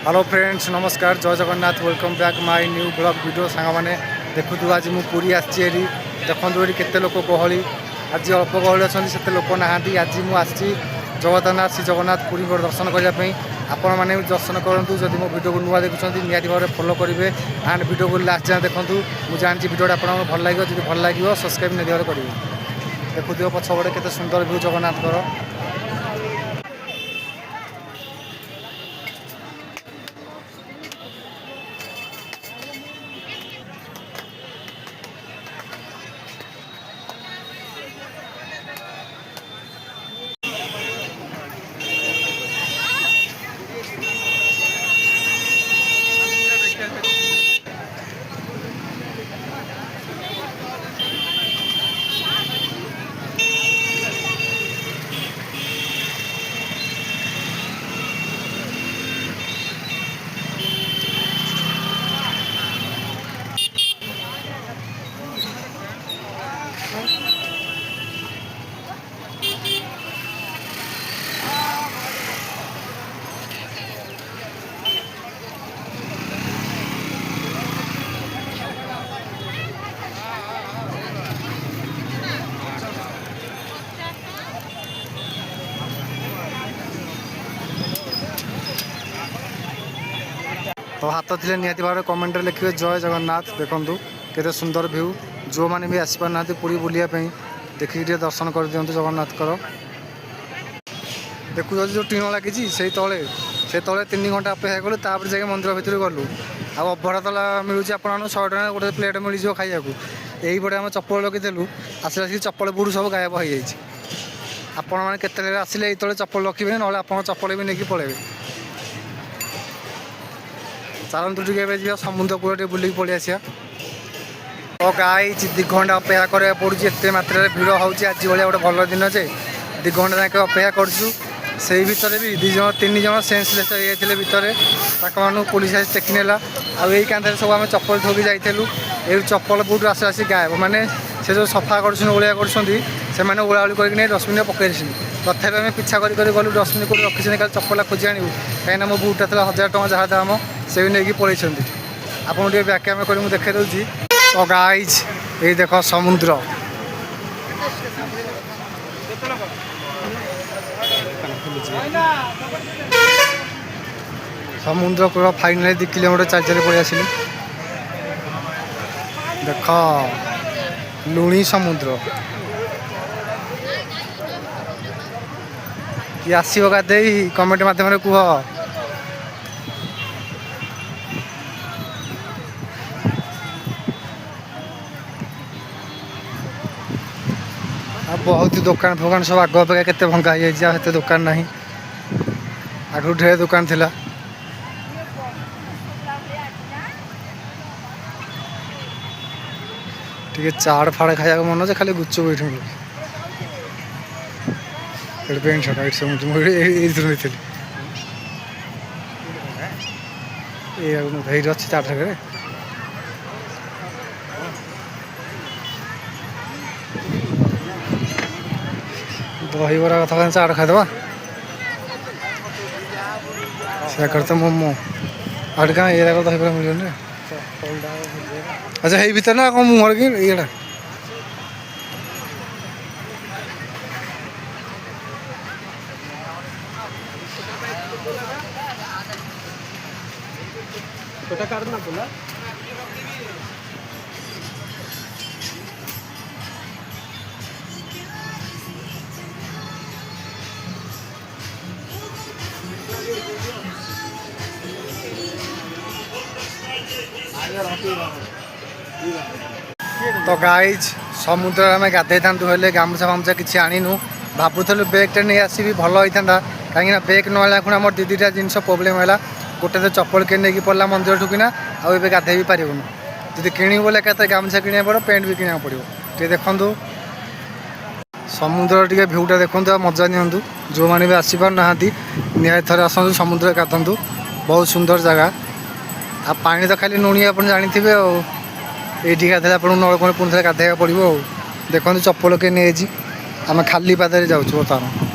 hello friends नमस्कार जय Jagannath welcome back my new blog video सांग मैंने देखु आज मुझे पूरी आसी देखो ये केते लोक गहली आज अल्प गहली अच्छा से लोक ना आज मुझे जगन्नाथ श्री जगन्नाथ पुरी दर्शन करने आपण मैंने दर्शन करूँ जब मो भिडियो को नुआ देखुं निहाती भाव में फॉलो करेंगे एंड भिडियो को लास्ट जाए देखूँ मुझे जानती भिडियोटा आपको भल लगे जब भल लगे सब्सक्राइब निहाती भाव करेंगे देखुव पछपटे केते सुंदर व्यू जगन्नाथ तो हाथ थे निहाती भाव में कमेंट लिखे जय जगन्नाथ देखूँ केते सुंदर व्यू जो मैंने भी आसपार ना पूरी बुलायापी देखिए दर्शन कर दिंतु जगन्नाथ देखु जो टीण लगी से तले 3 घंटा अपेक्षा कलु तापर जाके मंदिर भितर गलु अभड़ा तला मिलूँ आप 100 टका गोटे प्लेट मिल जाए खाया यही पटे आम चप्पल लगिदेलु आसिक चप्पल बुड़ सब गायब हो जाए आपण मैंने केते आसिले ये तले चप्पल रखिए ना आप चप्पल भी नहीं पलैबे चलतु टे समुद्र कूल टे बुलिक पलि आसिया तो गाइज 2 घंटा अपेक्षा करा पड़े एत मात्रा भिड़ हो आज भाया गोटे भल दिन जे 2 घंटा जाके अपेक्षा करूँ से भितर भी 2 जन 3 जन सेन्सलेस हो जाते भितर ताकू पुलिस आसी टेकी नेला आई कांधे सब आम चप्पल थोकी जाइलु ये चप्पल बुट आस आसी गायब माने से जो सफा करोलिया कर ओलाओली करके डस्टबिन पकई तथापि आम पिछा कर गलु डस्टबिन कौट रखी कल चप्पल खोजी आणु कहीं मो बुटा था 1000 टଙ୍କା जहाँ दाम से भी नहीं पलैं आपको बैक कैमेरा कर देखा दूसरी तो गाइज ये देख समुद्र समुद्र कूल फाइनाली 2 किलोमीटर चल पलि आसिली देख लुणी समुद्र कि आसो गाधे कमेंट मध्यम कह बहुत दुकान फुकान सब आग अपेक्षा केते भंगा हो दुकान ना आगु ढेर दुकान थिला टे चाट फाड़ खाया मन जे खाली गुचुप ये पेंट शर्ट ये मुझे ये अच्छी चाट छक दही बरा कथा चाट खाईदे से करते मोमो आठ क्या ये दही बरा मिल अच्छा यही भर ना कौन मुहर कि ये तो गाइज समुद्र आम गाधे था गामुछा फामुछा किसी आणीनु भावुलु बेगटे नहीं आसवि भल होता कहीं बेग ना खुण आम 2-2टा जिनस प्रोब्लेम है गोटे तो चप्पल के नहीं पड़ा मंदिर ठुकिना आउ गाधे भी पारूँ जी किणी बोले क्या गामुछा किना पड़ो पेंट भी किना पड़ो टे देखु समुद्र टे भ्यूटा देखूँ मजा नियंतु जो मैंने भी आसीपार ना निहाती थे आसतु समुद्र गाधतु बहुत सुंदर जगह आ पानी तो खाली लुणी आप जानते ये गाधे आप नलकूप पुणी थे गाधे पड़ो देखो चप्पल के नहीं आम खाली पादे जाऊँ बर्तमान